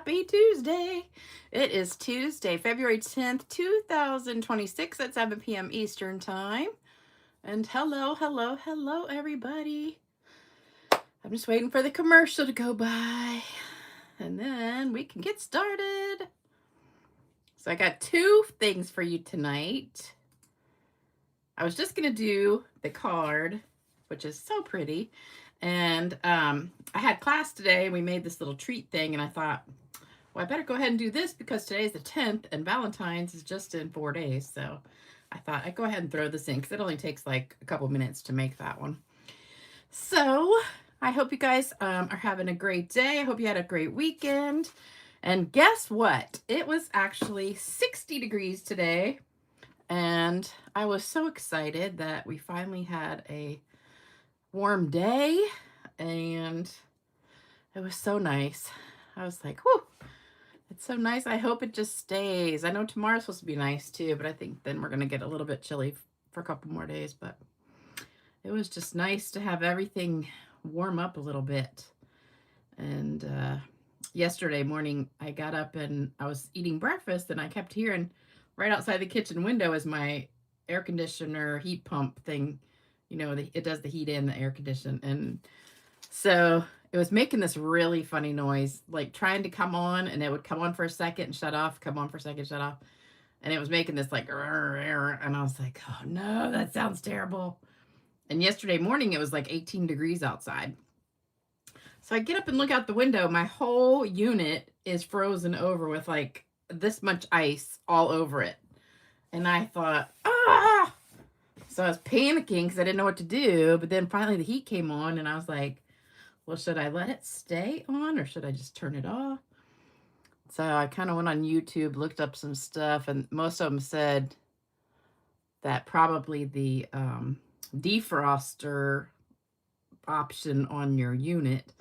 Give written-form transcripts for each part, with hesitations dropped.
Happy Tuesday. It is Tuesday, February 10th, 2026 at 7 p.m. Eastern Time. And hello, everybody. I'm just waiting for the commercial to go by. And then we can get started. So I got two things for you tonight. I was just going to do the card, which is so pretty. And I had class today. We made this little treat thing, and I thought, well, I better go ahead and do this because today's the 10th, and Valentine's is just in 4 days. So I thought I'd go ahead and throw this in because it only takes like a couple minutes to make that one. So I hope you guys are having a great day. I hope you had a great weekend. And guess what? It was actually 60 degrees today. And I was so excited that we finally had a warm day, and it was so nice. I was like, whew, it's so nice. I hope it just stays. I know tomorrow's supposed to be nice too, but I think then we're going to get a little bit chilly for a couple more days. But it was just nice to have everything warm up a little bit. And yesterday morning, I got up and I was eating breakfast, and I kept hearing right outside the kitchen window is my air conditioner heat pump thing. You know, it does the heat in the air condition. And so it was making this really funny noise, like trying to come on, and it would come on for a second and shut off, come on for a second, shut off. And it was making this like, and I was like, oh no, that sounds terrible. And yesterday morning, it was like 18 degrees outside. So I get up and look out the window. My whole unit is frozen over with like this much ice all over it. And I thought, ah! So I was panicking because I didn't know what to do. But then finally the heat came on, and I was like, well, should I let it stay on or should I just turn it off? So I kind of went on YouTube, looked up some stuff, and most of them said that probably the defroster option on your unit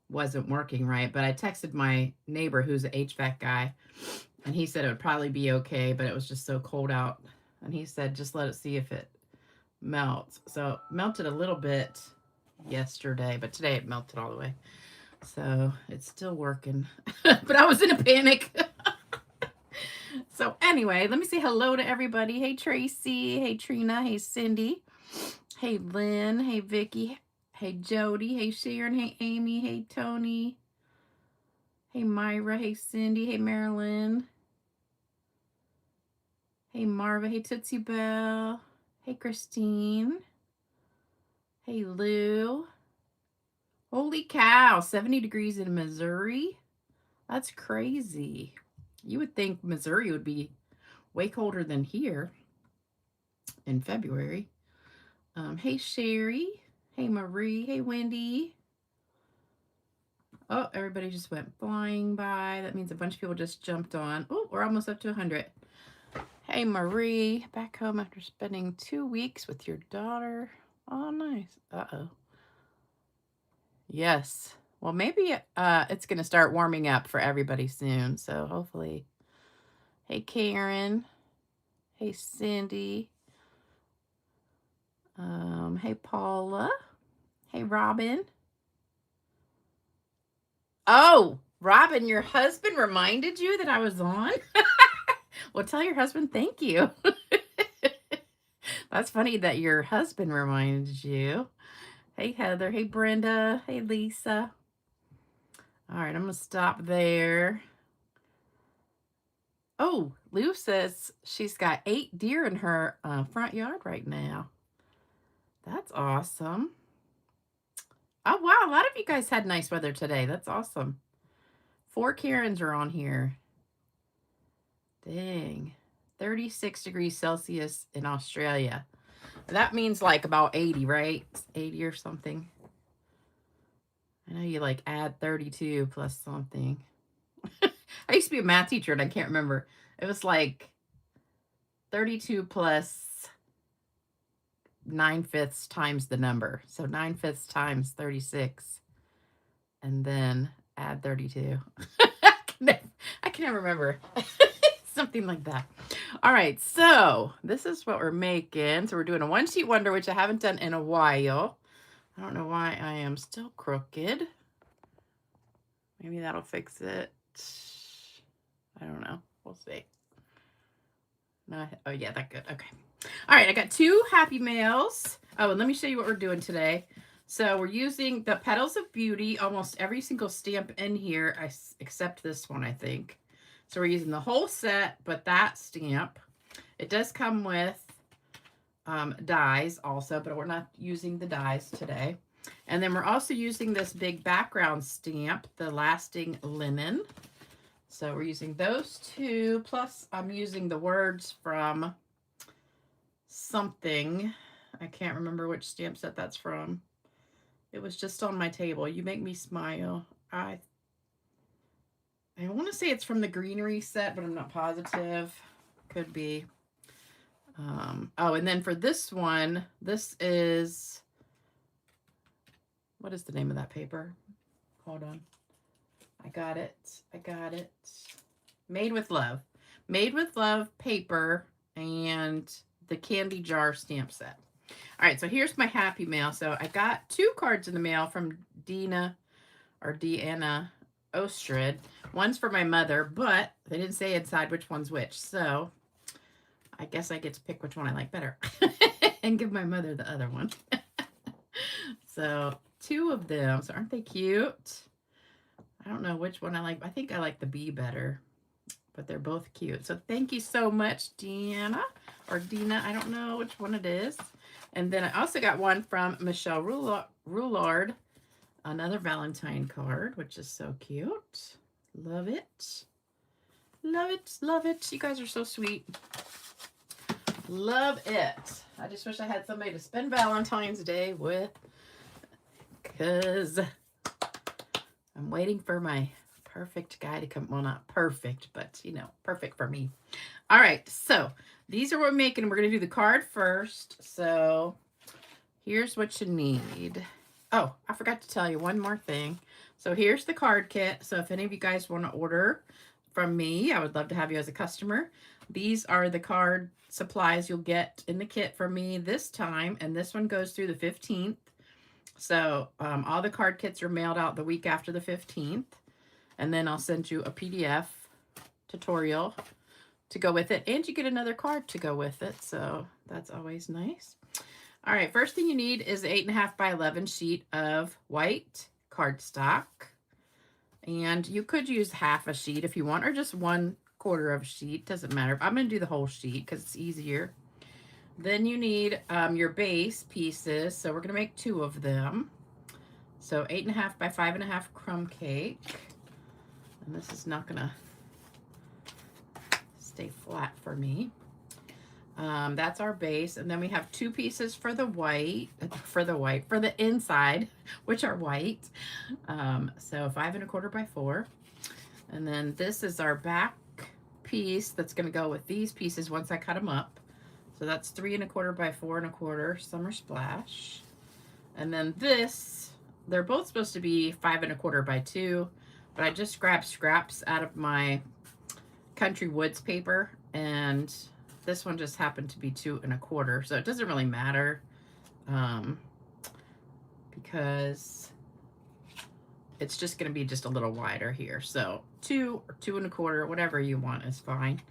wasn't working right. But I texted my neighbor who's an HVAC guy, and he said it would probably be okay, but it was just so cold out. And he said, just let it see if it melts. So it melted a little bit yesterday, but today it melted all the way. So it's still working. But I was in a panic. So anyway, let me say hello to everybody. Hey, Tracy. Hey, Trina. Hey, Cindy. Hey, Lynn. Hey, Vicky. Hey, Jody. Hey, Sharon. Hey, Amy. Hey, Tony. Hey, Myra. Hey, Cindy. Hey, Marilyn. Hey, Marva. Hey, Tootsie Bell. Hey, Christine. Hey, Lou. Holy cow, 70 degrees in Missouri? That's crazy. You would think Missouri would be way colder than here in February. Hey, Sherry. Hey, Marie. Hey, Wendy. Oh, everybody just went flying by. That means a bunch of people just jumped on. Oh, we're almost up to 100. Hey, Marie. Back home after spending 2 weeks with your daughter. Oh, nice. Uh-oh. Yes. Well, maybe it's going to start warming up for everybody soon. So hopefully. Hey, Karen. Hey, Cindy. Hey, Paula. Hey, Robin. Oh, Robin, your husband reminded you that I was on? Well, tell your husband thank you. That's funny that your husband reminded you. Hey, Heather. Hey, Brenda. Hey, Lisa. All right, I'm going to stop there. Oh, Lou says she's got 8 deer in her front yard right now. That's awesome. Oh, wow. A lot of you guys had nice weather today. That's awesome. 4 Karens are on here. Dang. 36 degrees Celsius in Australia. That means like about 80, right? 80 or something. I know you like add 32 plus something. I used to be a math teacher and I can't remember. It was like 32 plus 9/5 times the number. So 9/5 times 36. And then add 32. I can never remember. Something like that. All right, so this is what we're making. So we're doing a one-sheet wonder, which I haven't done in a while. I don't know why I am still crooked. Maybe that'll fix it. Wait. No, oh yeah, that good. Okay. All right, I got 2 Happy Mails. Oh, and let me show you what we're doing today. So we're using the Petals of Beauty, almost every single stamp in here, except this one, I think. So we're using the whole set, but that stamp. It does come with dies also, but we're not using the dies today. And then we're also using this big background stamp, the Lasting Linen. So we're using those 2, plus I'm using the words from something. I can't remember which stamp set that's from. It was just on my table. You Make Me Smile. I want to say it's from the greenery set, but I'm not positive. Could be. Oh, and then for this one, this is, what is the name of that paper? Hold on. I got it. I got it. Made with Love. Made with Love paper and the candy jar stamp set. All right, so here's my Happy Mail. So I got 2 cards in the mail from Deanna Ostrid. One's for my mother, but they didn't say inside which one's which. So I guess I get to pick which one I like better and give my mother the other one. So 2 of them. So aren't they cute? I don't know which one I like. I think I like the bee better, but they're both cute. So thank you so much, Deanna or Dina. I don't know which one it is. And then I also got one from Michelle Roulard, another Valentine card, which is so cute. Love it. Love it. Love it. You guys are so sweet. Love it. I just wish I had somebody to spend Valentine's Day with, because I'm waiting for my perfect guy to come. Well, not perfect, but, you know, perfect for me. All right, so these are what we're making. We're going to do the card first. So here's what you need. Oh, I forgot to tell you one more thing. So here's the card kit. So if any of you guys want to order from me, I would love to have you as a customer. These are the card supplies you'll get in the kit from me this time, and this one goes through the 15th. So all the card kits are mailed out the week after the 15th, and then I'll send you a PDF tutorial to go with it, and you get another card to go with it, so that's always nice. All right, first thing you need is an 8.5 by 11 sheet of white cardstock, and you could use half a sheet if you want, or just 1/4 of a sheet, doesn't matter. I'm going to do the whole sheet because it's easier. Then you need your base pieces, so we're going to make 2 of them. So 8.5 by 5.5 crumb cake, and this is not going to stay flat for me. That's our base, and then we have 2 pieces for the for the inside, which are white. So 5.25 by 4, and then this is our back piece that's going to go with these pieces once I cut them up. So that's 3.25 by 4.25 Summer Splash, and then this, they're both supposed to be 5.25 by 2, but I just grabbed scraps out of my Country Woods paper, and this one just happened to be 2.25, so it doesn't really matter because it's just going to be just a little wider here. So 2 or 2.25, whatever you want is fine.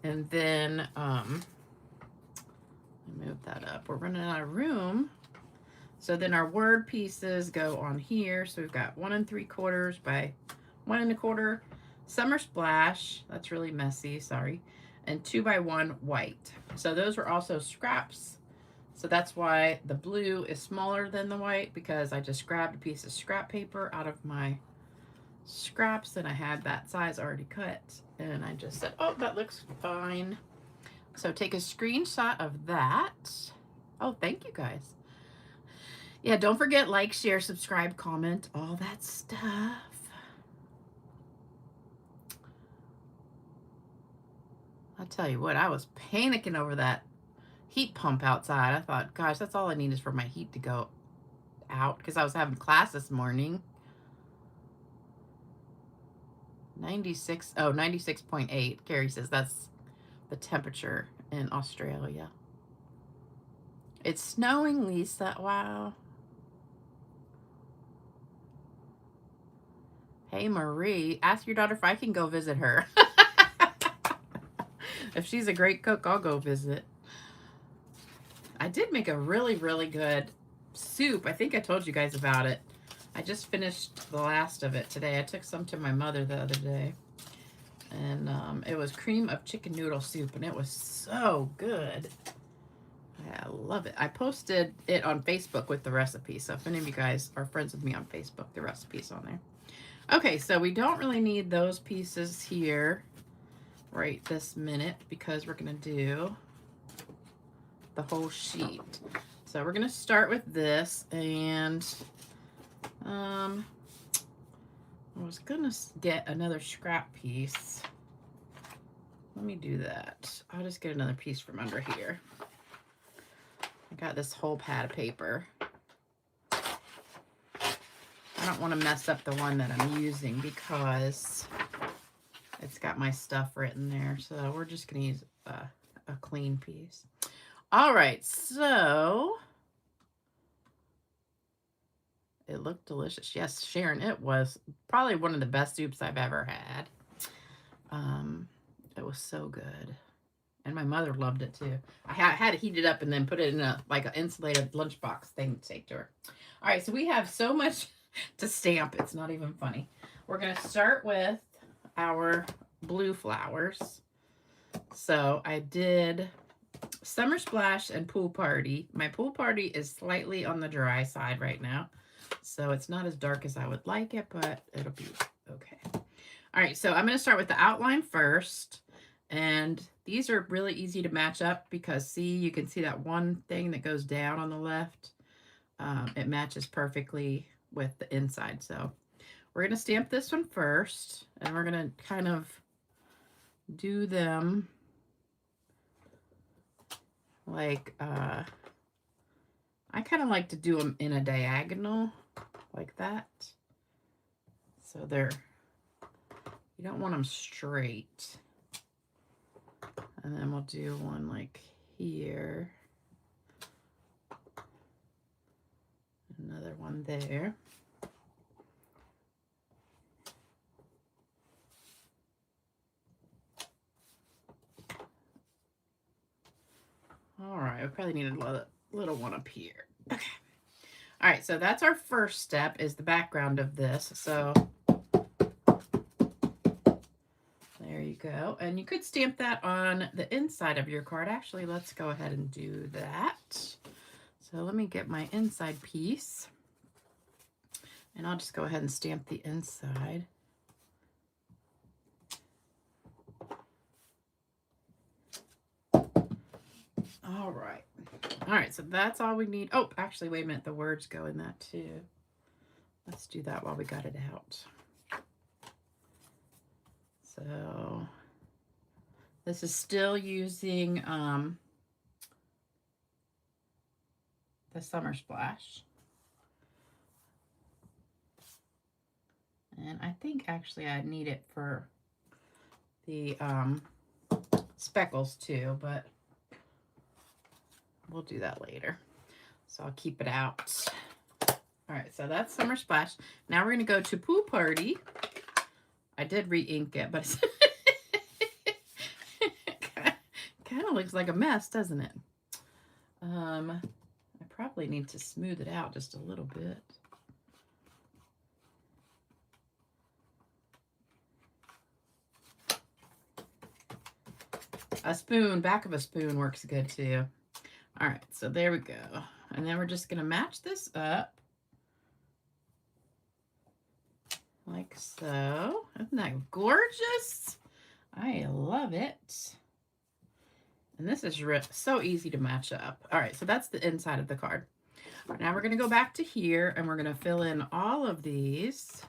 And then move that up. We're running out of room. So then our word pieces go on here. So we've got 1.75 by 1.25 Summer Splash. That's really messy, sorry. And 2 by 1 white. So those were also scraps. So that's why the blue is smaller than the white, because I just grabbed a piece of scrap paper out of my scraps and I had that size already cut. And I just said, oh, that looks fine. So take a screenshot of that. Oh, thank you guys. Yeah, don't forget, like, share, subscribe, comment, all that stuff. I'll tell you what, I was panicking over that heat pump outside. I thought, gosh, that's all I need is for my heat to go out, because I was having class this morning. 96.8. Carrie says that's the temperature in Australia. It's snowing, Lisa. Wow. Hey, Marie, ask your daughter if I can go visit her. If she's a great cook, I'll go visit. I did make a really, really good soup. I think I told you guys about it. I just finished the last of it today. I took some to my mother the other day. And it was cream of chicken noodle soup, and it was so good. I love it. I posted it on Facebook with the recipe, so if any of you guys are friends with me on Facebook, the recipe's on there. Okay, so we don't really need those pieces here right this minute because we're going to do the whole sheet. So we're going to start with this, and I was going to get another scrap piece. Let me do that. I'll just get another piece from under here. I got this whole pad of paper. I don't want to mess up the one that I'm using because it's got my stuff written there. So we're just going to use a clean piece. All right, so it looked delicious. Yes, Sharon, it was probably one of the best soups I've ever had. It was so good. And my mother loved it too. I had to heat it up and then put it in a like an insulated lunchbox thing to take to her. All right, so we have so much to stamp. It's not even funny. We're going to start with our blue flowers. So I did Summer Splash and Pool Party. My Pool Party is slightly on the dry side right now. So it's not as dark as I would like it, but it'll be okay. All right, so I'm going to start with the outline first. And these are really easy to match up because, see, you can see that one thing that goes down on the left. It matches perfectly with the inside. So we're going to stamp this one first, and we're going to kind of do them like, I kind of like to do them in a diagonal like that. So they're, you don't want them straight. And then we'll do one like here. Another one there. All right, I probably need a little one up here. Okay. All right, so that's our first step, is the background of this. So there you go. And you could stamp that on the inside of your card. Actually, let's go ahead and do that. So let me get my inside piece. And I'll just go ahead and stamp the inside. All right. All right, so that's all we need. Oh, actually, wait a minute. The words go in that too. Let's do that while we got it out. So this is still using the Summer Splash. And I think actually I need it for the speckles too, but we'll do that later. So I'll keep it out. All right, so that's Summer Splash. Now we're going to go to Pool Party. I did re-ink it, but it kind of looks like a mess, doesn't it? I probably need to smooth it out just a little bit. A spoon, back of a spoon works good too. All right, so there we go. And then we're just going to match this up like so. Isn't that gorgeous? I love it. And this is so easy to match up. All right, so that's the inside of the card. Now we're going to go back to here, and we're going to fill in all of these.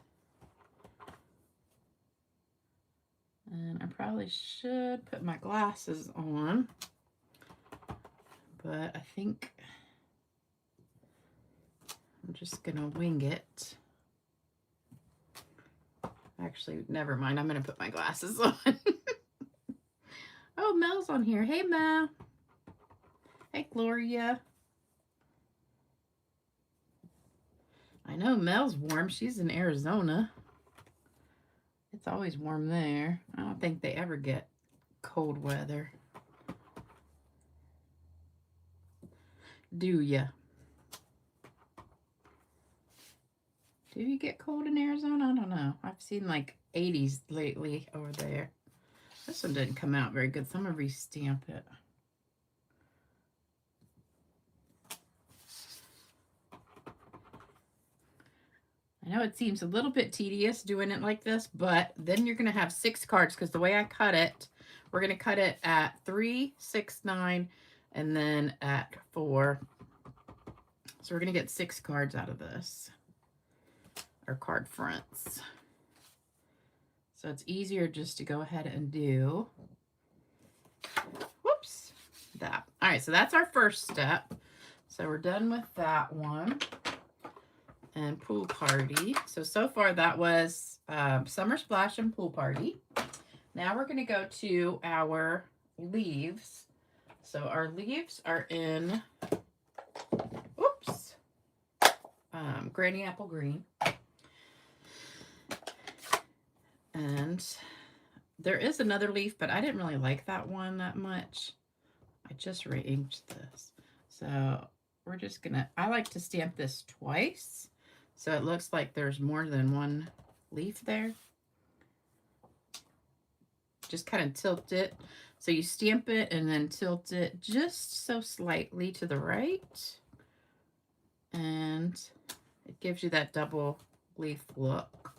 And I probably should put my glasses on, but I think I'm just going to wing it. Actually, never mind. I'm going to put my glasses on. Oh, Mel's on here. Hey, Mel. Hey, Gloria. I know Mel's warm. She's in Arizona. It's always warm there. I don't think they ever get cold weather. Do ya? Do you get cold in Arizona? I don't know. I've seen like 80s lately over there. This one didn't come out very good, so I'm going to re-stamp it. I know it seems a little bit tedious doing it like this, but then you're going to have 6 cards because the way I cut it, we're going to cut it at 3, 6, 9, and then at 4. So we're going to get 6 cards out of this, or card fronts. So it's easier just to go ahead and do, whoops, that. All right, so that's our first step. So we're done with that one. And pool party. So far that was Summer Splash and pool party. Now we're going to go to our leaves. So our leaves are in, oops, Granny Apple Green. And there is another leaf, but I didn't really like that one that much. I just re-inked this. So we're just going to, I like to stamp this twice. So it looks like there's more than one leaf there. Just kind of tilt it. So you stamp it and then tilt it just so slightly to the right. And it gives you that double leaf look.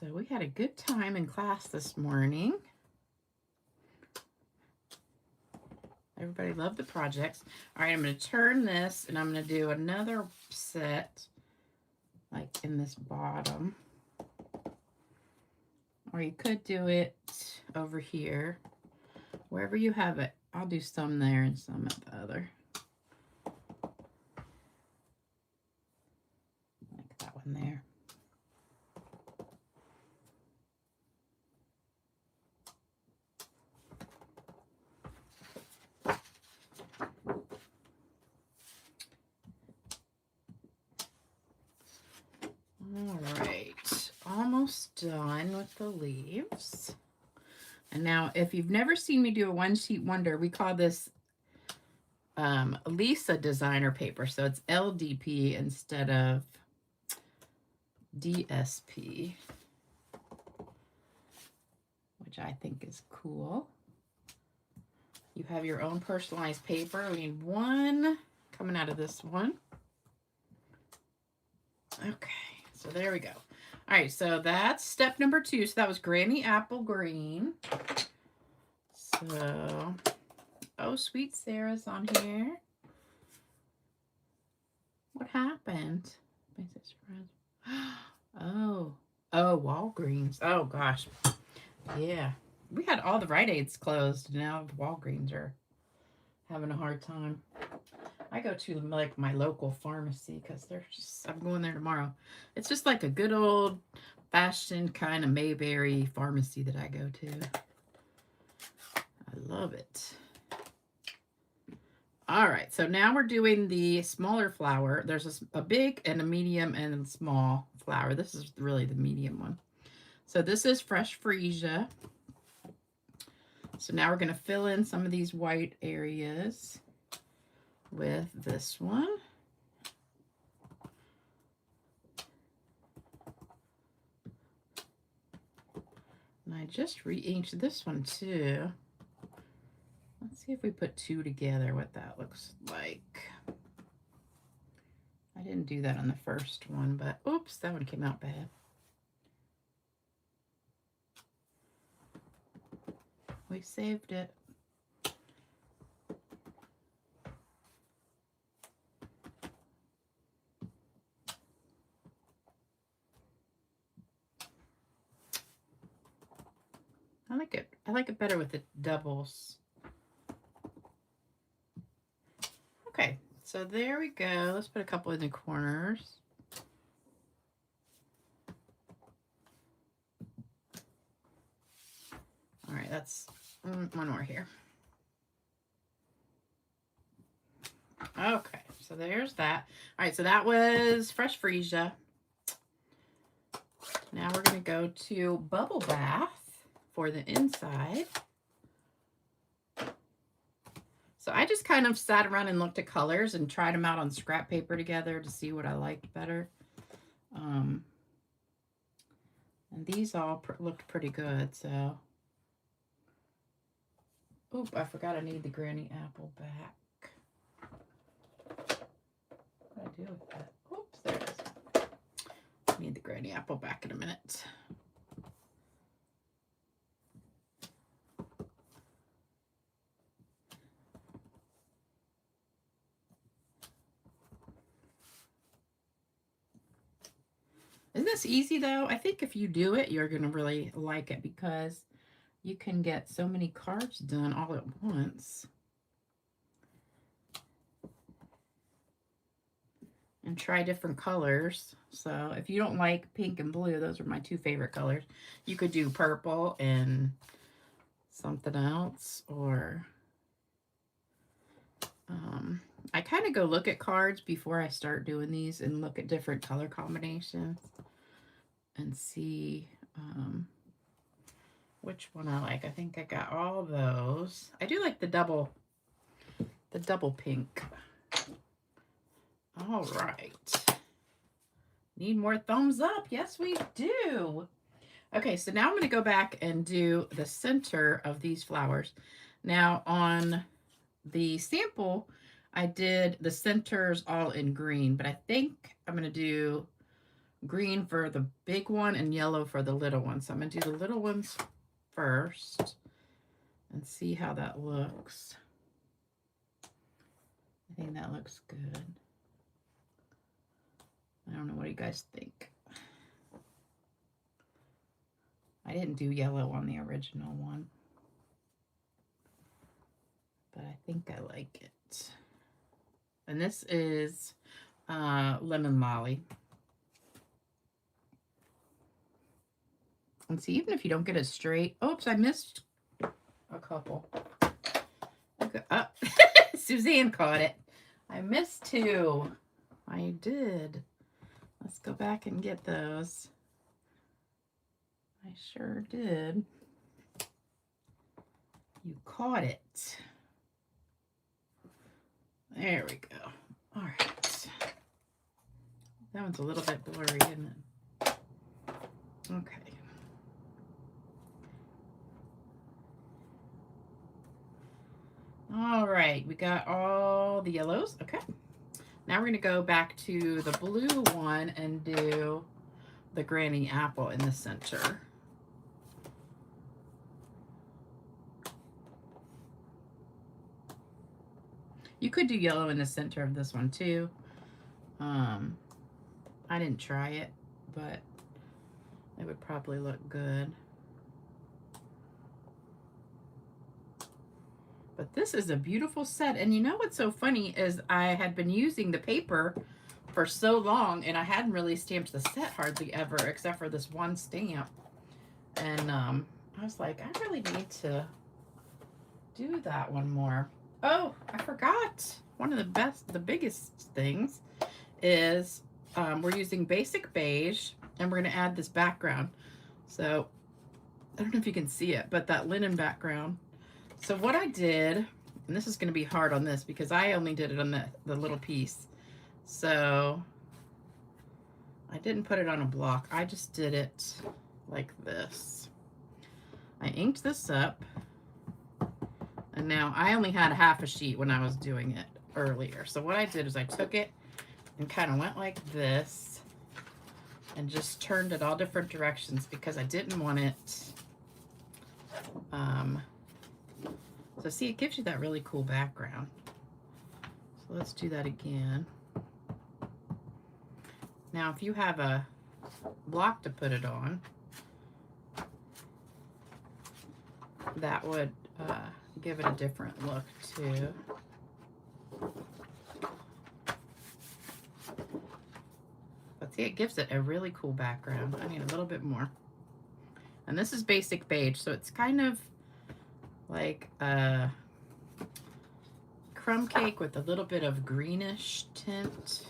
So we had a good time in class this morning. Everybody loved the projects. All right, I'm going to turn this and I'm going to do another set like in this bottom. Or you could do it over here. Wherever you have it. I'll do some there and some at the other. Like that one there. All right, almost done with the leaves. And now, if you've never seen me do a one-sheet wonder, we call this Lisa designer paper. So it's LDP instead of DSP, which I think is cool. You have your own personalized paper. We need one coming out of this one. Okay. So there we go. All right, so that's step number 2. So that was Granny Apple Green. So, oh, Sweet Sarah's on here. What happened? Oh, Walgreens. Oh, gosh. Yeah. We had all the Rite Aids closed. Now Walgreens are having a hard time. I go to like my local pharmacy because they're just, I'm going there tomorrow. It's just like a good old fashioned kind of Mayberry pharmacy that I go to. I love it. All right, so now we're doing the smaller flower. There's a big and a medium and a small flower. This is really the medium one. So this is Fresh Freesia. So now we're going to fill in some of these white areas with this one. And I just re-inked this one too. Let's see if we put 2 together, what that looks like. I didn't do that on the first one, but oops, that one came out bad. We saved it. I like it. I like it better with the doubles. Okay, so there we go. Let's put a couple in the corners. All right, that's one more here. Okay, So there's that. All right, so that was Fresh Freesia. Now we're going to go to Bubble Bath for the inside. So I just kind of sat around and looked at colors and tried them out on scrap paper together to see what I liked better. And these all looked pretty good, so. Oop, I forgot I need the Granny Apple back. What do I do with that? Oops, there it is. I need the Granny Apple back in a minute. Isn't this easy though? I think if you do it, you're going to really like it because you can get so many cards done all at once. And try different colors. So if you don't like pink and blue, those are my two favorite colors. You could do purple and something else, or I kind of go look at cards before I start doing these and look at different color combinations and see which one I like. I think I got all those. I do like the double pink. All right. Need more thumbs up? Yes, we do. Okay, so now I'm going to go back and do the center of these flowers. Now on the sample, I did the centers all in green, but I think I'm going to do green for the big one and yellow for the little one. So I'm going to do the little ones first and see how that looks. I think that looks good. I don't know, what do you guys think? I didn't do yellow on the original one, but I think I like it. And this is Lemon Molly. And see, even if you don't get it straight, oops, I missed a couple. Okay, oh, Suzanne caught it. I missed two. I did. Let's go back and get those. I sure did. You caught it. There we go. All right. That one's a little bit blurry, isn't it? Okay. All right, we got all the yellows. Okay. Now we're going to go back to the blue one and do the Granny Apple in the center. You could do yellow in the center of this one too. I didn't try it, but it would probably look good. But this is a beautiful set. And you know what's so funny is I had been using the paper for so long and I hadn't really stamped the set hardly ever except for this one stamp. And I was like, I really need to do that one more. Oh, I forgot. One of the biggest things is we're using basic beige and we're going to add this background. So I don't know if you can see it, but that linen background. So what I did, and this is going to be hard on this because I only did it on the little piece. So I didn't put it on a block. I just did it like this. I inked this up. And now I only had half a sheet when I was doing it earlier. So what I did is I took it and kind of went like this and just turned it all different directions because I didn't want it. So see, it gives you that really cool background. So let's do that again. Now, if you have a block to put it on, that would give it a different look too. But see, it gives it a really cool background. I need a little bit more. And this is basic beige, so it's kind of like crumb cake with a little bit of greenish tint.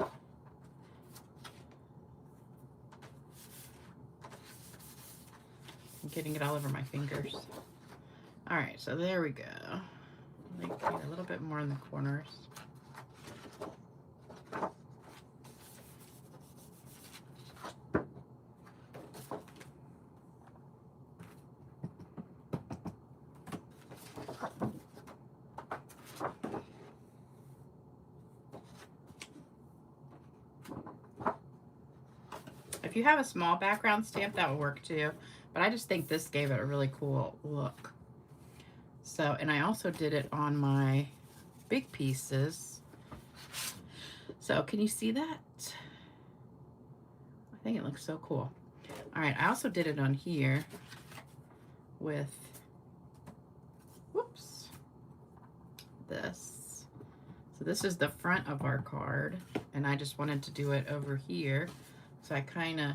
I'm getting it all over my fingers. All right, so there we go. Like a little bit more in the corners. If you have a small background stamp, that will work too. But I just think this gave it a really cool look. So, and I also did it on my big pieces. So can you see that? I think it looks so cool. All right, I also did it on here with, whoops, this. So this is the front of our card, and I just wanted to do it over here. So I kind of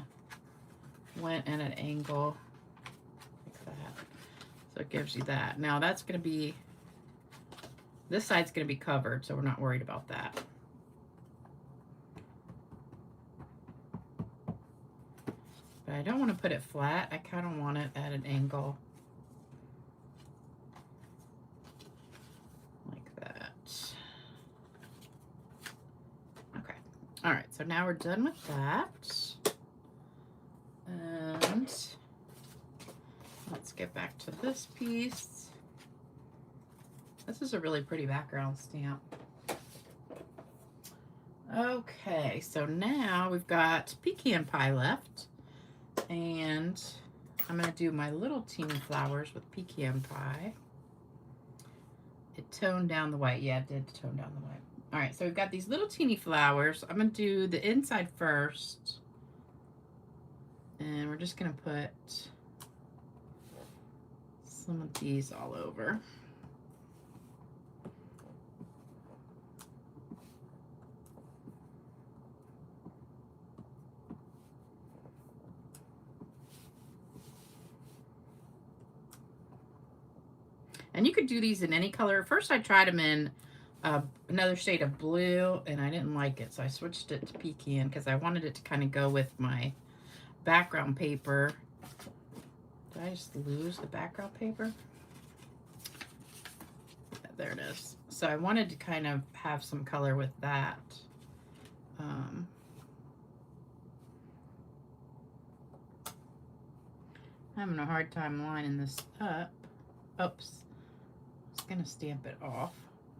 went at an angle like that. So it gives you that. Now that's going to be, this side's going to be covered, so we're not worried about that. But I don't want to put it flat. I kind of want it at an angle like that. Okay. All right, so now we're done with that. And let's get back to this piece. This is a really pretty background stamp. Okay, so now we've got pecan pie left. And I'm going to do my little teeny flowers with pecan pie. It toned down the white. Yeah, it did tone down the white. All right, so we've got these little teeny flowers. I'm going to do the inside first. And we're just going to put some of these all over. And you could do these in any color. First I tried them in another shade of blue, and I didn't like it, so I switched it to pecan because I wanted it to kind of go with my background paper. Did I just lose the background paper? Yeah, there it is. So I wanted to kind of have some color with that. I'm having a hard time lining this up. Oops. I was going to stamp it off,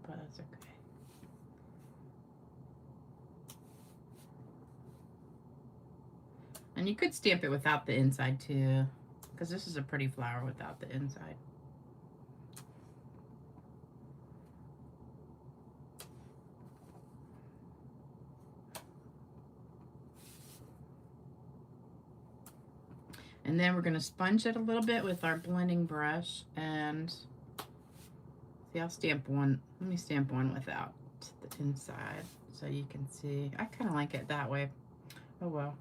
but that's okay. And you could stamp it without the inside too, because this is a pretty flower without the inside. And then we're going to sponge it a little bit with our blending brush. And see, I'll stamp one. Let me stamp one without the inside so you can see. I kind of like it that way. Oh well.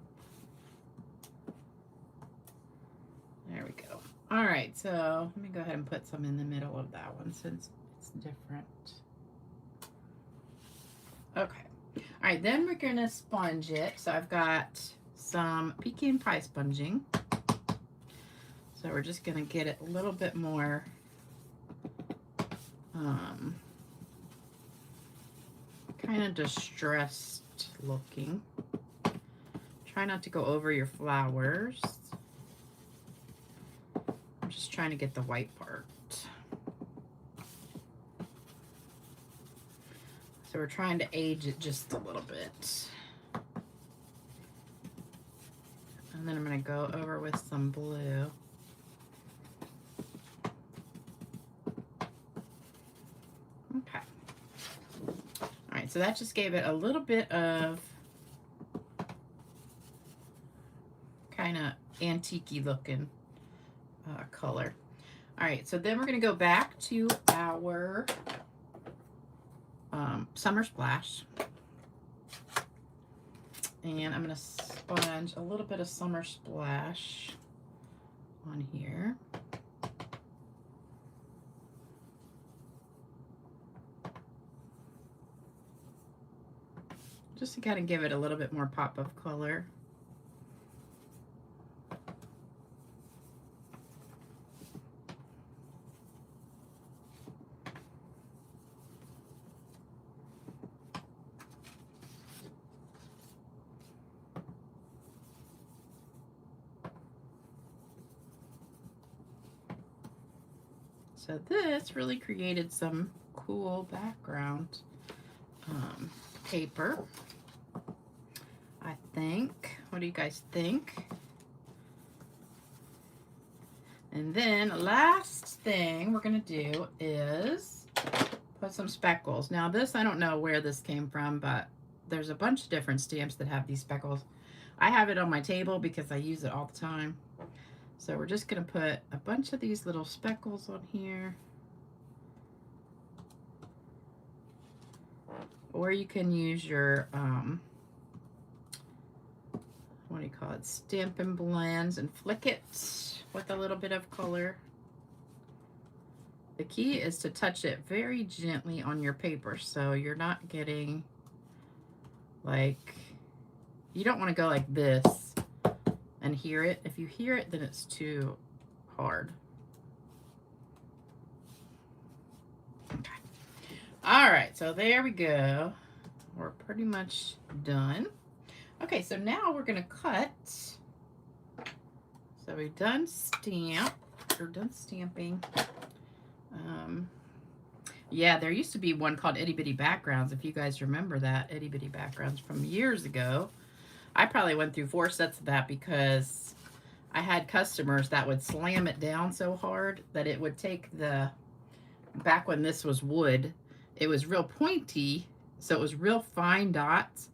There we go. All right, so let me go ahead and put some in the middle of that one since it's different. Okay. All right, then we're going to sponge it. So I've got some pecan pie sponging. So we're just going to get it a little bit more kind of distressed looking. Try not to go over your flowers. I'm just trying to get the white part. So we're trying to age it just a little bit. And then I'm going to go over with some blue. Okay. All right, so that just gave it a little bit of kind of antique-y looking color. All right, so then we're going to go back to our Summer Splash. And I'm going to sponge a little bit of Summer Splash on here. just to kind of give it a little bit more pop of color. So this really created some cool background paper, I think. What do you guys think? And then last thing we're gonna do is put some speckles. Now this, I don't know where this came from, but there's a bunch of different stamps that have these speckles. I have it on my table because I use it all the time. So we're just gonna put a bunch of these little speckles on here. Or you can use your, what do you call it, Stampin' Blends, and flick it with a little bit of color. The key is to touch it very gently on your paper so you're not getting like, you don't want to go like this and hear it. If you hear it, then it's too hard. Okay. All right, so there we go. We're pretty much done. Okay, so now we're gonna cut. So we've done stamping. Yeah, there used to be one called Itty Bitty Backgrounds, if you guys remember that, Itty Bitty Backgrounds from years ago. I probably went through 4 sets of that because I had customers that would slam it down so hard that it would take the, back when this was wood, it was real pointy, so it was real fine dots,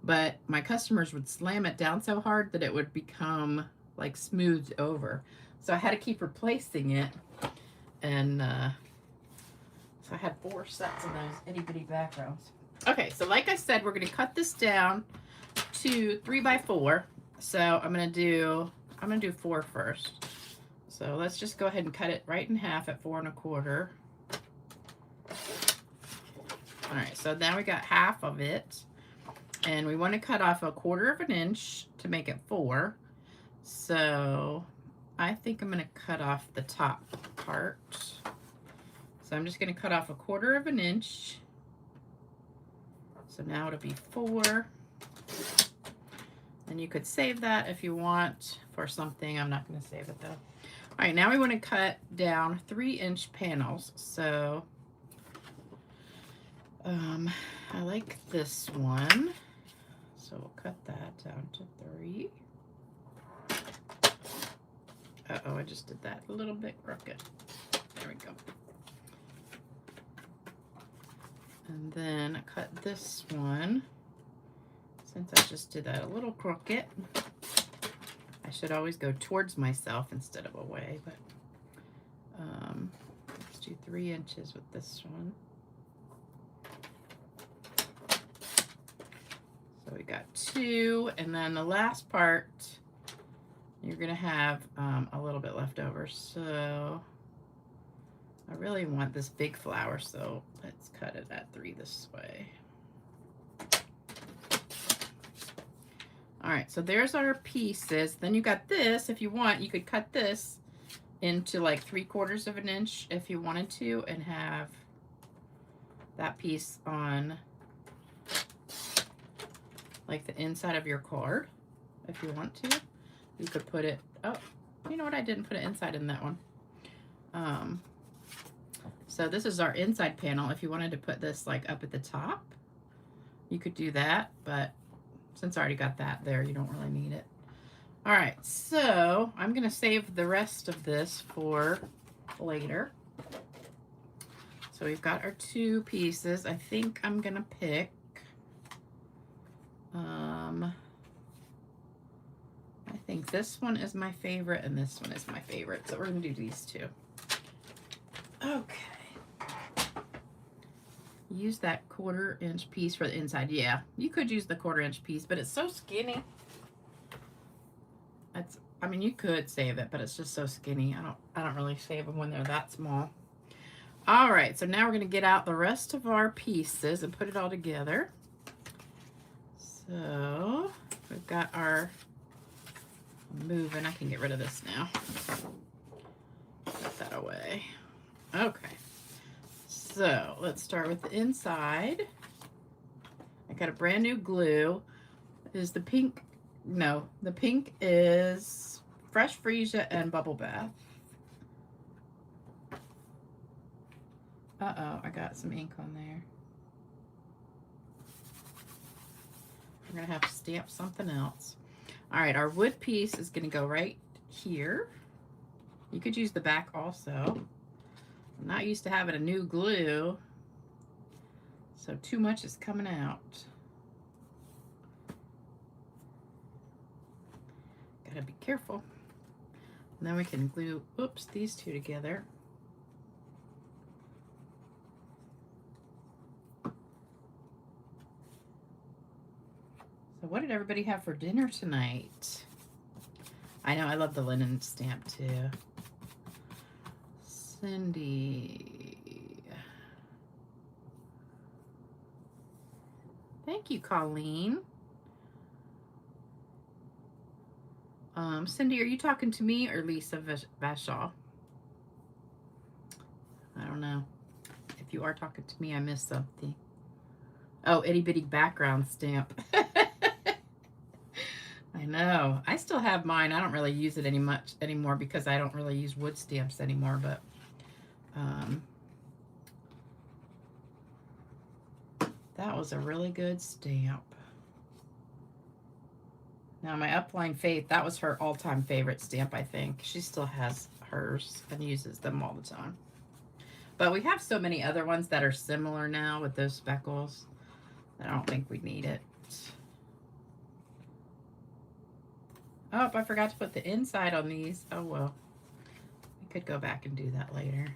but my customers would slam it down so hard that it would become like smoothed over. So I had to keep replacing it, and so I had 4 sets of those Itty Bitty Backgrounds. Okay, so like I said, we're gonna cut this down to 3 by 4. So I'm gonna do 4 first. So let's just go ahead and cut it right in half at 4 1/4. All right, so now we got half of it, and we want to cut off 1/4 inch to make it 4. So I think I'm going to cut off the top part. So I'm just going to cut off 1/4 inch. So now it'll be 4. And you could save that if you want for something. I'm not going to save it though. All right, now we want to cut down 3-inch panels. So I like this one, so we'll cut that down to 3. Uh-oh, I just did that a little bit crooked. There we go. And then cut this one. Since I just did that a little crooked, I should always go towards myself instead of away, but let's do 3 inches with this one. So we got 2, and then the last part, you're gonna have a little bit left over. So I really want this big flower, so let's cut it at 3 this way. All right, so there's our pieces. Then you got this. If you want, you could cut this into like 3/4 inch if you wanted to, and have that piece on like the inside of your card. If you want to, you could put it, oh, you know what, I didn't put it inside in that one. So this is our inside panel. If you wanted to put this like up at the top, you could do that, but since I already got that there, you don't really need it. All right, so I'm gonna save the rest of this for later. So we've got our 2 pieces. I think I'm gonna pick I think this one is my favorite and this one is my favorite. So we're gonna do these 2. Okay. Use that 1/4 inch piece for the inside. Yeah, you could use the 1/4 inch piece, but it's so skinny. I mean, you could save it, but it's just so skinny. I don't really save them when they're that small. All right, so now we're gonna get out the rest of our pieces and put it all together. So we've got our moving. I can get rid of this now. Put that away. Okay. So let's start with the inside. I got a brand new glue. Is the pink? No, the pink is Fresh Freesia and Bubble Bath. Uh-oh, I got some ink on there. I'm gonna have to stamp something else. All right, our wood piece is gonna go right here. You could use the back also. I'm not used to having a new glue, so too much is coming out. Gotta be careful. And then we can glue, oops, these two together. So what did everybody have for dinner tonight? I know, I love the linen stamp too. Cindy. Thank you, Colleen. Cindy, are you talking to me or Lisa Vashal? I don't know. If you are talking to me, I missed something. Oh, itty bitty background stamp. I know. I still have mine. I don't really use it much anymore because I don't really use wood stamps anymore, but that was a really good stamp. Now, my Upline Faith, that was her all-time favorite stamp, I think. She still has hers and uses them all the time. But we have so many other ones that are similar now with those speckles that I don't think we need it. Oh, I forgot to put the inside on these. Oh, well. We could go back and do that later.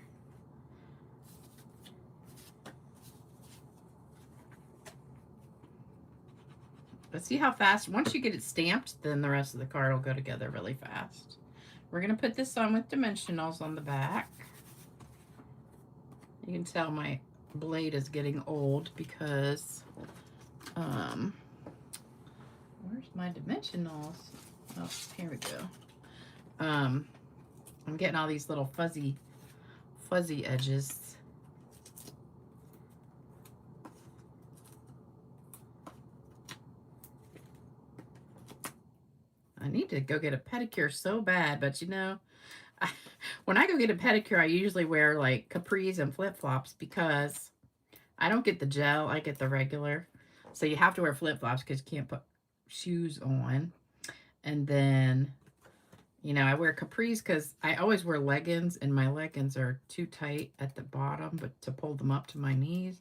But see how fast, once you get it stamped, then the rest of the card will go together really fast. We're going to put this on with dimensionals on the back. You can tell my blade is getting old because, where's my dimensionals? Oh, here we go. I'm getting all these little fuzzy edges. I need to go get a pedicure so bad, but you know, when I go get a pedicure, I usually wear like capris and flip-flops because I don't get the gel, I get the regular. So you have to wear flip-flops because you can't put shoes on. And then, you know, I wear capris because I always wear leggings, and my leggings are too tight at the bottom, but to pull them up to my knees.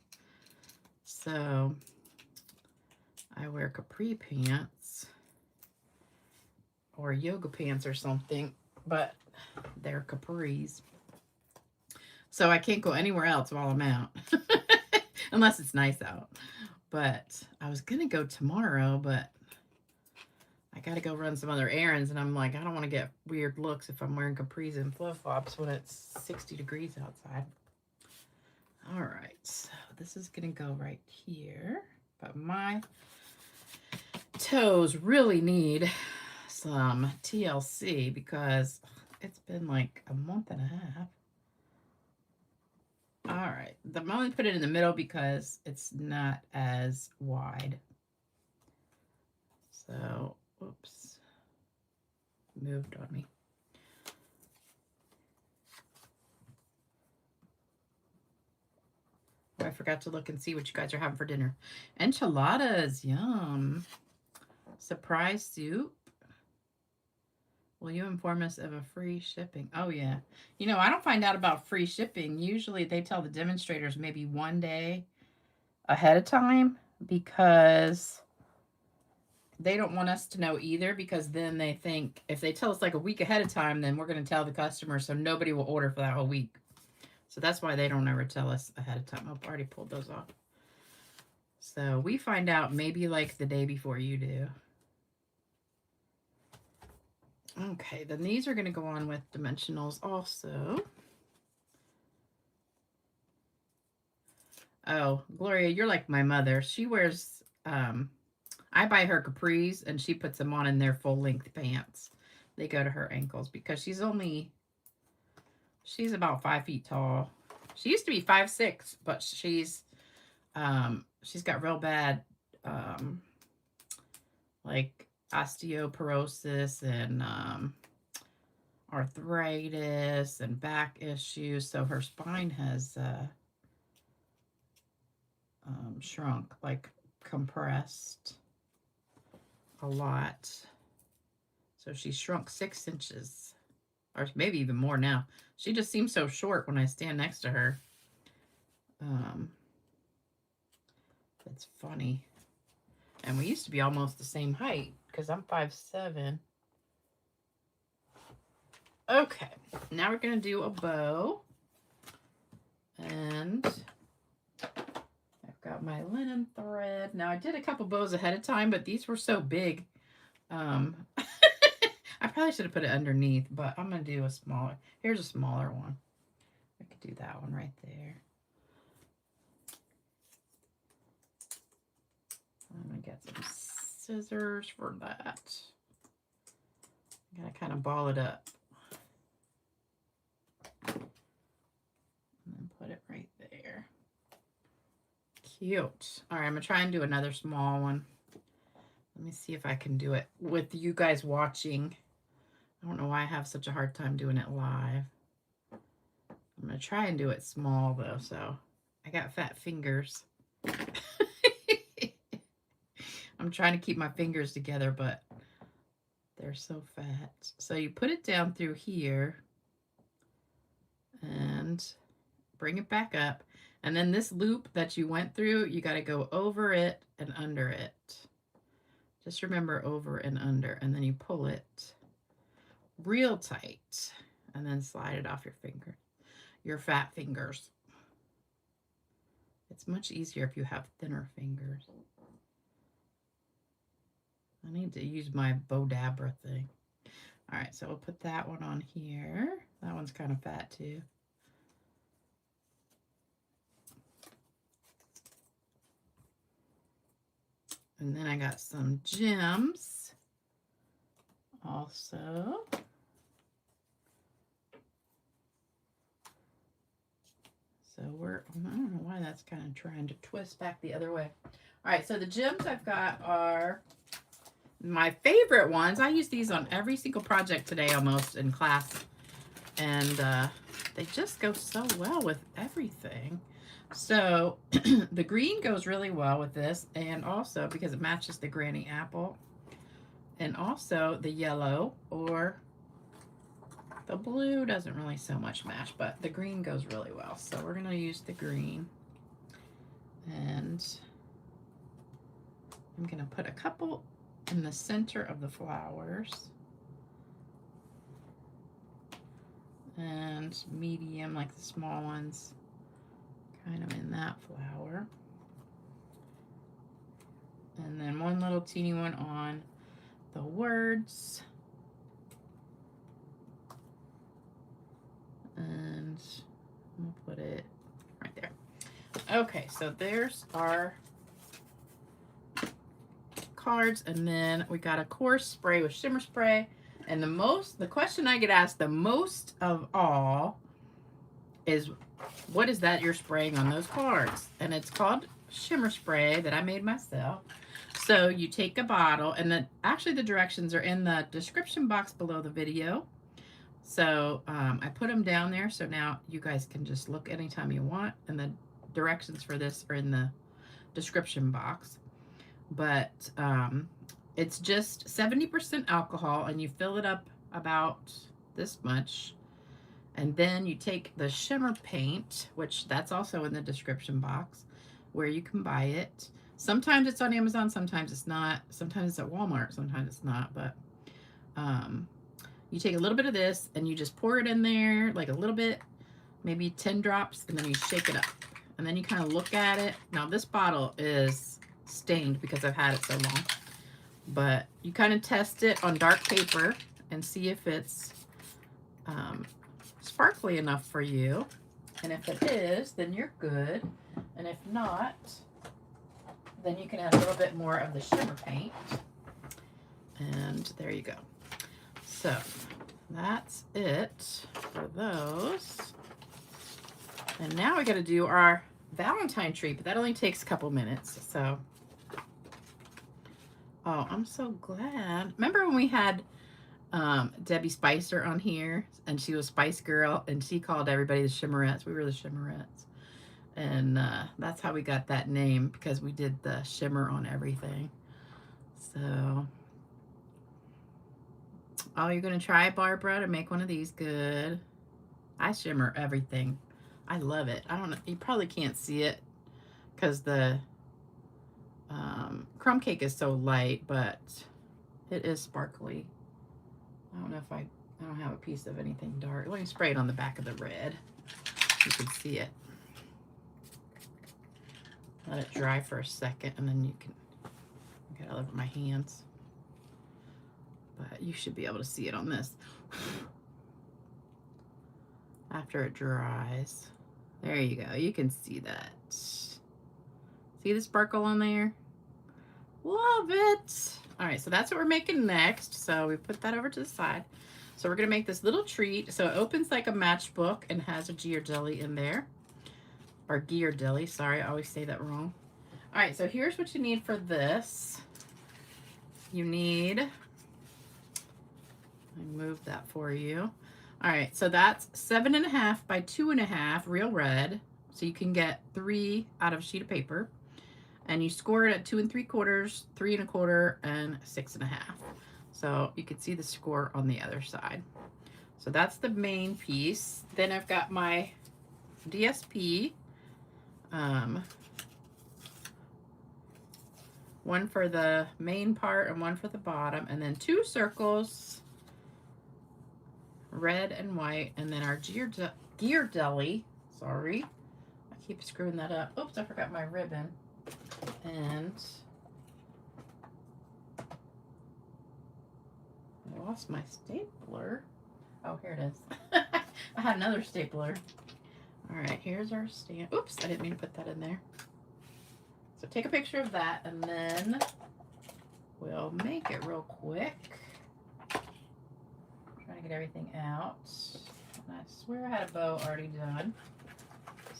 So I wear capri pants or yoga pants or something, but they're capris. So I can't go anywhere else while I'm out, unless it's nice out. But I was going to go tomorrow, but I got to go run some other errands, and I'm like, I don't want to get weird looks if I'm wearing capris and flip-flops when it's 60 degrees outside. All right, so this is going to go right here, but my toes really need some TLC because it's been like a month and a half. All right, I'm only put it in the middle because it's not as wide. So, oops, moved on me. Oh, I forgot to look and see what you guys are having for dinner. Enchiladas, yum. Surprise soup. Will you inform us of a free shipping? Oh, yeah. You know, I don't find out about free shipping. Usually they tell the demonstrators maybe one day ahead of time because they don't want us to know either, because then they think if they tell us like a week ahead of time, then we're going to tell the customer, so nobody will order for that whole week. So that's why they don't ever tell us ahead of time. I've already pulled those off. So we find out maybe like the day before you do. Okay, then these are going to go on with dimensionals also. Oh, Gloria, you're like my mother. She wears, I I buy her capris, and she puts them on in their full-length pants. They go to her ankles because she's about 5 feet tall. She used to be 5'6", but she's got real bad like osteoporosis and arthritis and back issues. So her spine has shrunk, like compressed a lot. So she shrunk 6 inches, or maybe even more now. She just seems so short when I stand next to her. It's funny. And we used to be almost the same height because I'm 5'7". Okay, now we're going to do a bow. And I've got my linen thread. Now, I did a couple bows ahead of time, but these were so big. I probably should have put it underneath, but I'm going to do a smaller. Here's a smaller one. I could do that one right there. I'm going to get some scissors for that. I'm going to kind of ball it up. And then put it right there. Cute. All right, I'm going to try and do another small one. Let me see if I can do it with you guys watching. I don't know why I have such a hard time doing it live. I'm going to try and do it small, though, so I got fat fingers. I'm trying to keep my fingers together, but they're so fat. So you put it down through here and bring it back up. And then this loop that you went through, you got to go over it and under it. Just remember over and under, and then you pull it real tight and then slide it off your finger, your fat fingers. It's much easier if you have thinner fingers. I need to use my Bodabra thing. All right, so we'll put that one on here. That one's kind of fat too. And then I got some gems also. So I don't know why that's kind of trying to twist back the other way. All right, so the gems I've got are my favorite ones. I use these on every single project today almost in class. And they just go so well with everything. So the green goes really well with this, and also because it matches the granny apple, and also the yellow, or the blue doesn't really so much match, but the green goes really well. So we're going to use the green, and I'm going to put a couple in the center of the flowers, and medium, like the small ones, kind of in that flower. And then one little teeny one on the words. And we'll put it right there. Okay, so there's our cards. And then we got a coarse spray with shimmer spray. And the question I get asked the most of all is, what is that you're spraying on those cards? And it's called shimmer spray that I made myself. So you take a bottle, and then actually the directions are in the description box below the video. So I put them down there, so now you guys can just look anytime you want, and the directions for this are in the description box. But it's just 70% alcohol, and you fill it up about this much. And then you take the shimmer paint, which that's also in the description box, where you can buy it. Sometimes it's on Amazon, sometimes it's not. Sometimes it's at Walmart, sometimes it's not. But you take a little bit of this, and you just pour it in there, like a little bit, maybe 10 drops, and then you shake it up. And then you kind of look at it. Now, this bottle is stained because I've had it so long. But you kind of test it on dark paper and see if it's sparkly enough for you. And if it is, then you're good. And if not, then you can add a little bit more of the shimmer paint. And there you go. So that's it for those. And now we got to do our Valentine tree, but that only takes a couple minutes. So, oh, I'm so glad. Remember when we had Debbie Spicer on here, and she was Spice Girl, and she called everybody the Shimmerettes. We were the Shimmerettes. And that's how we got that name, because we did the shimmer on everything. So, oh, you're going to try, Barbara, to make one of these? Good. I shimmer everything. I love it. I don't know. You probably can't see it because the crumb cake is so light, but it is sparkly. I don't know if I don't have a piece of anything dark. Let me spray it on the back of the red. You can see it. Let it dry for a second, and then you can get it all over my hands. But you should be able to see it on this. After it dries. There you go. You can see that. See the sparkle on there? Love it. All right, so that's what we're making next. So we put that over to the side. So we're going to make this little treat. So it opens like a matchbook and has a Ghirardelli in there. Or Ghirardelli, sorry, I always say that wrong. All right, so here's what you need for this. You need, I moved that for you. All right, so that's 7.5 by 2.5 real red. So you can get 3 out of a sheet of paper. And you score it at 2 3/4, 3 1/4, and 6.5. So you can see the score on the other side. So that's the main piece. Then I've got my DSP. One for the main part and one for the bottom, and then 2 circles, red and white, and then our Ghirardelli. Sorry, I keep screwing that up. Oops, I forgot my ribbon. And I lost my stapler. Oh, here it is. I had another stapler. All right, here's our stamp. Oops, I didn't mean to put that in there. So take a picture of that, and then we'll make it real quick. Trying to get everything out. And I swear I had a bow already done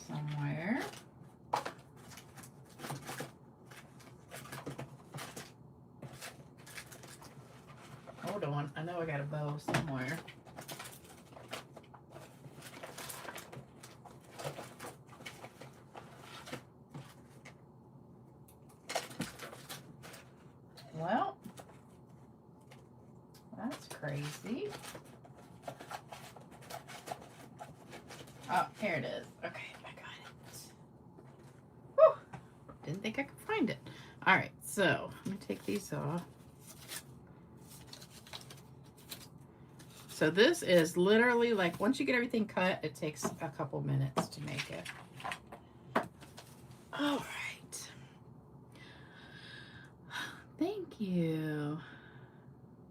somewhere. Hold on, I know I got a bow somewhere. Well, that's crazy. Oh, here it is. Okay, I got it. Whew. Didn't think I could find it. All right, so I'm gonna take these off. So this is literally like, once you get everything cut, it takes a couple minutes to make it. All right. Thank you.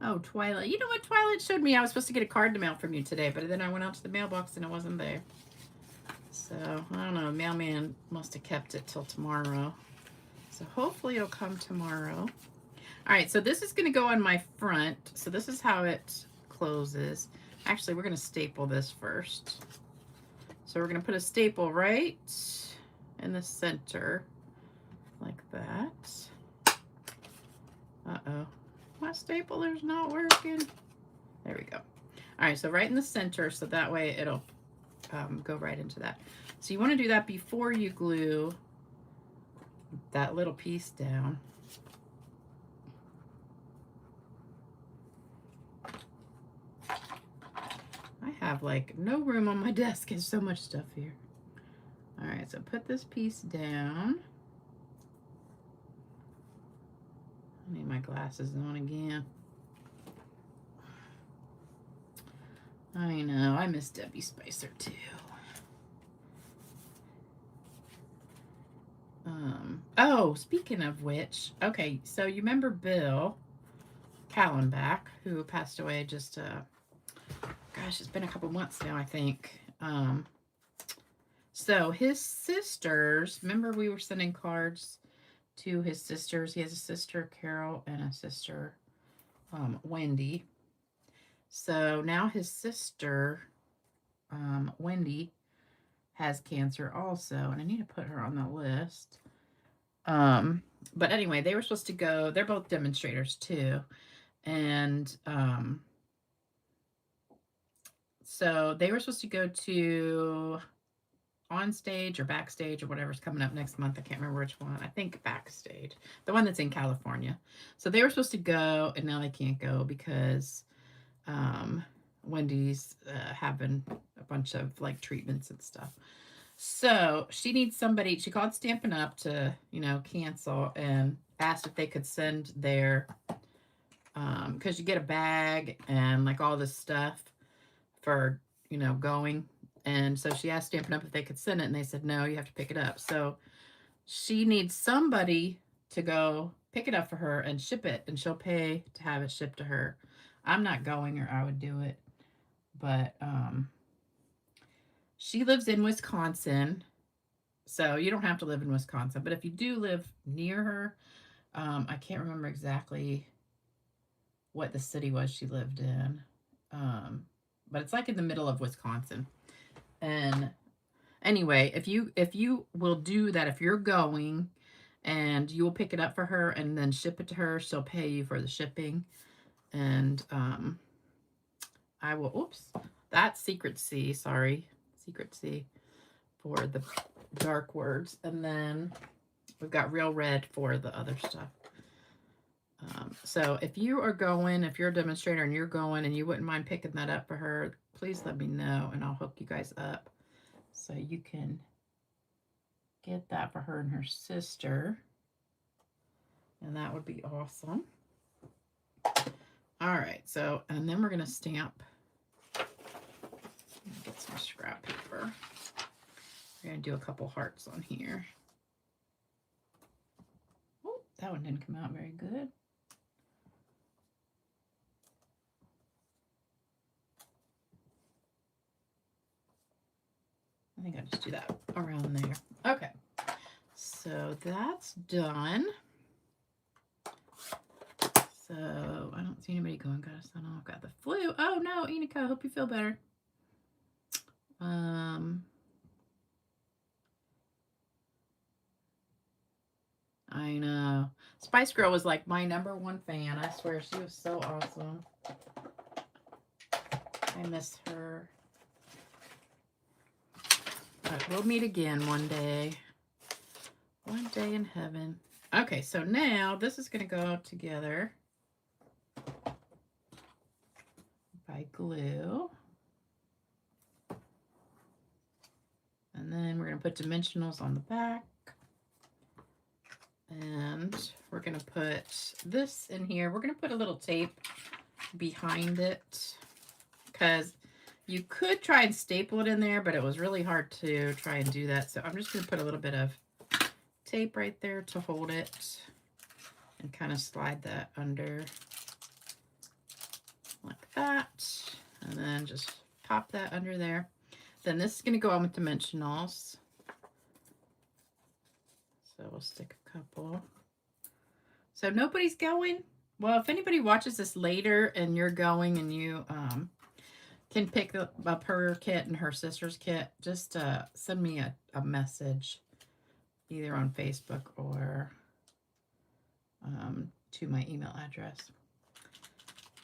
Oh, Twilight. You know what? Twilight showed me I was supposed to get a card in the mail from you today, but then I went out to the mailbox and it wasn't there. So, I don't know. Mailman must have kept it till tomorrow. So hopefully it'll come tomorrow. All right, so this is going to go on my front. So this is how it closes. Actually, we're going to staple this first. So we're going to put a staple right in the center like that. Uh-oh. My stapler's not working. There we go. All right, so right in the center, so that way it'll go right into that. So you want to do that before you glue that little piece down. I have like no room on my desk. There's so much stuff here. All right, so put this piece down. I need my glasses on again. I know, I miss Debbie Spicer too. Oh, speaking of which, okay, so you remember Bill Callenbach, who passed away just, gosh, it's been a couple months now, I think. So his sisters, remember we were sending cards to his sisters. He has a sister, Carol, and a sister, Wendy. So now his sister, Wendy, has cancer also, and I need to put her on the list. But anyway, they were supposed to go, they're both demonstrators too. And so they were supposed to go to on stage or backstage or whatever's coming up next month. I can't remember which one. I think backstage, the one that's in California. So they were supposed to go, and now they can't go because Wendy's having a bunch of like treatments and stuff. So she needs somebody. She called Stampin' Up to, cancel, and asked if they could send their, because you get a bag and like all this stuff for, going. And so she asked Stampin' Up if they could send it, and they said, no, you have to pick it up. So she needs somebody to go pick it up for her and ship it, and she'll pay to have it shipped to her. I'm not going, or I would do it. But she lives in Wisconsin, so you don't have to live in Wisconsin. But if you do live near her, I can't remember exactly what the city was she lived in. But it's like in the middle of Wisconsin. And anyway, if you will do that, if you're going and you will pick it up for her and then ship it to her, she'll pay you for the shipping. And I will, oops, that's Secret C, sorry. Secret C for the dark words. And then we've got Real Red for the other stuff. So if you are going, if you're a demonstrator and you're going and you wouldn't mind picking that up for her, please let me know and I'll hook you guys up so you can get that for her and her sister. And that would be awesome. All right, so, and then we're going to stamp. Get some scrap paper. We're going to do a couple hearts on here. Oh, that one didn't come out very good. I think I'll just do that around there. Okay, so that's done. So I don't see anybody going, got a sun off, got the flu. Oh no, Enika, hope you feel better. I know. Spice Girl was like my #1 fan. I swear, she was so awesome. I miss her. But we'll meet again one day. One day in heaven. Okay, so now this is going to go together by glue. And then we're going to put dimensionals on the back. And we're going to put this in here. We're going to put a little tape behind it because you could try and staple it in there, but it was really hard to try and do that. So I'm just going to put a little bit of tape right there to hold it and kind of slide that under like that. And then just pop that under there. Then this is going to go on with dimensionals. So we'll stick a couple. So nobody's going? Well, if anybody watches this later and you're going and you can pick up her kit and her sister's kit, just send me a message either on Facebook or to my email address.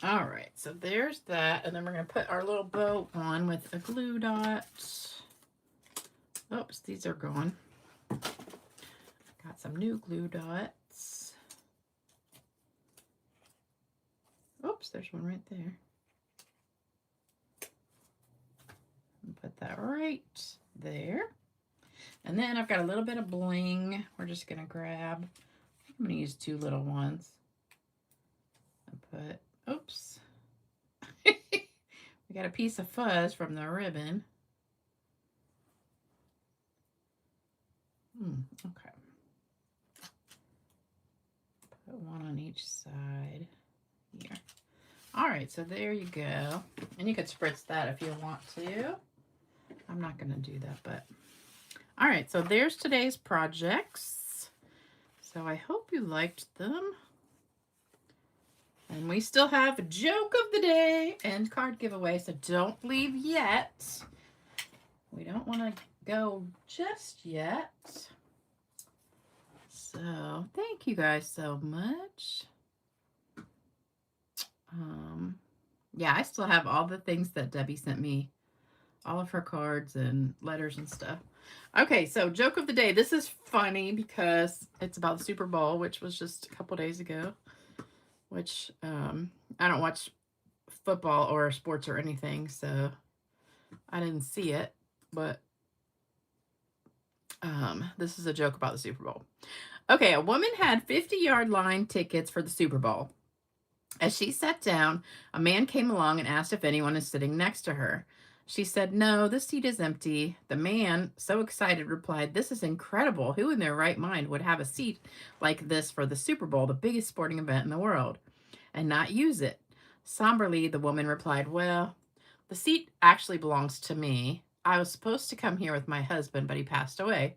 All right, so there's that. And then we're going to put our little bow on with a glue dot. Oops, these are gone. Got some new glue dots. Oops, there's one right there. Put that right there. And then I've got a little bit of bling. We're just going to grab, I'm going to use 2 little ones. And put, oops. We got a piece of fuzz from the ribbon. Okay. Put one on each side here. All right, so there you go. And you could spritz that if you want to. I'm not going to do that, but all right, so there's today's projects. So I hope you liked them. And we still have a joke of the day and card giveaway, so don't leave yet. We don't want to go just yet. So thank you guys so much. Yeah, I still have all the things that Debbie sent me, all of her cards and letters and stuff. Okay, so joke of the day. This is funny because it's about the Super Bowl, which was just a couple days ago. Which I don't watch football or sports or anything, so I didn't see it. But this is a joke about the Super Bowl. Okay, a woman had 50-yard line tickets for the Super Bowl. As she sat down, a man came along and asked if anyone is sitting next to her. She said, "No, the seat is empty." The man, so excited, replied, "This is incredible. Who in their right mind would have a seat like this for the Super Bowl, the biggest sporting event in the world, and not use it?" Somberly, the woman replied, "Well, the seat actually belongs to me. I was supposed to come here with my husband, but he passed away.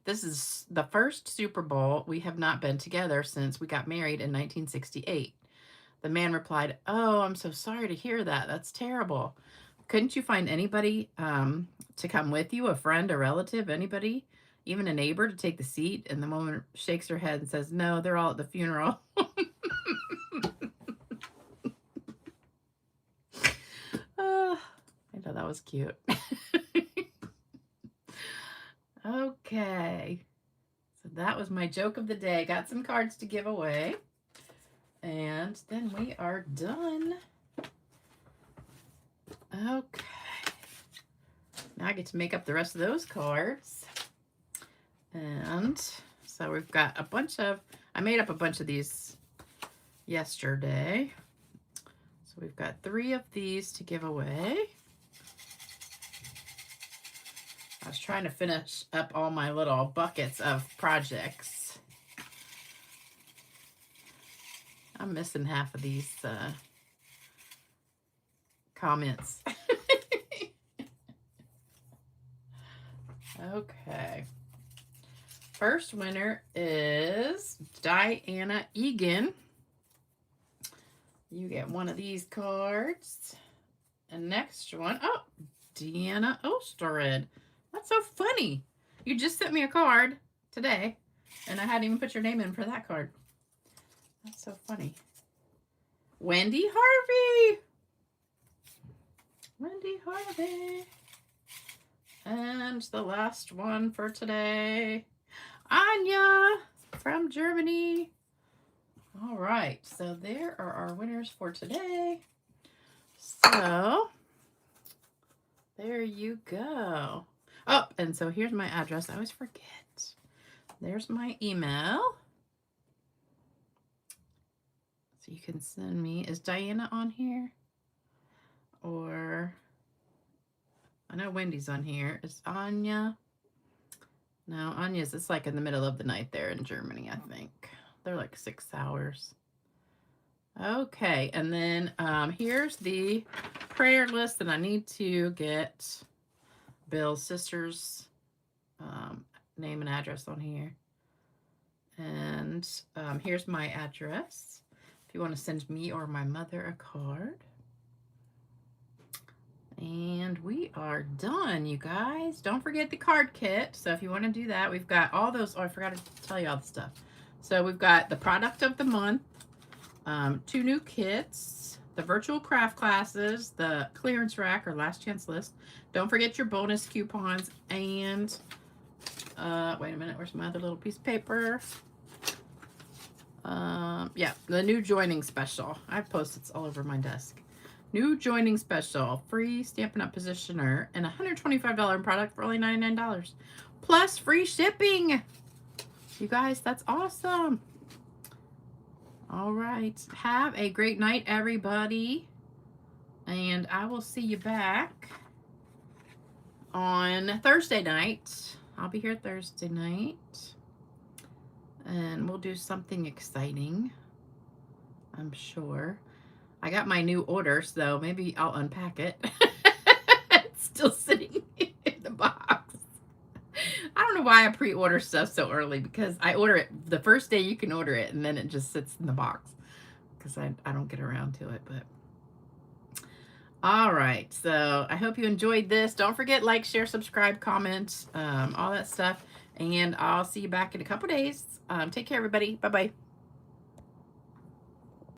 This is the first Super Bowl we have not been together since we got married in 1968. The man replied, "Oh, I'm so sorry to hear that. That's terrible. Couldn't you find anybody to come with you, a friend, a relative, anybody, even a neighbor to take the seat?" And the woman shakes her head and says, "No, they're all at the funeral." I thought that was cute. Okay. So that was my joke of the day. Got some cards to give away. And then we are done. Okay. Now I get to make up the rest of those cards. And so we've got a bunch of, I made up a bunch of these yesterday. So we've got 3 of these to give away. I was trying to finish up all my little buckets of projects. I'm missing half of these comments. Okay. First winner is Diana Egan. You get one of these cards. And next one, oh, Deanna Osterud. That's so funny. You just sent me a card today, and I hadn't even put your name in for that card. That's so funny. Wendy Harvey. Wendy Harvey. And the last one for today, Anya from Germany. All right, so there are our winners for today. So there you go. Oh, and so here's my address. I always forget. There's my email. So you can send me. Is Diana on here? Or I know Wendy's on here. Is Anya? No, Anya's, it's like in the middle of the night there in Germany, I think. They're like 6 hours. Okay, and then here's the prayer list that I need to get Bill's sister's name and address on here. And here's my address if you want to send me or my mother a card. And we are done, you guys. Don't forget the card kit. So if you want to do that, we've got all those. Oh, I forgot to tell you all the stuff. So we've got the product of the month, 2 new kits, the virtual craft classes, the clearance rack or last chance list. Don't forget your bonus coupons and, wait a minute, where's my other little piece of paper? Yeah, the new joining special. I have Post-its all over my desk. New joining special, free Stampin' Up! Positioner, and $125 product for only $99. Plus free shipping. You guys, that's awesome. All right. Have a great night, everybody. And I will see you back on Thursday night. I'll be here Thursday night. And we'll do something exciting, I'm sure. I got my new order, so maybe I'll unpack it. It's still sitting in the box. I don't know why why I pre-order stuff so early, because I order it the first day you can order it, and then it just sits in the box because I don't get around to it. But all right, so I hope you enjoyed this. Don't forget, like, share, subscribe, comment, all that stuff. And I'll see you back in a couple days. Take care, everybody. Bye-bye.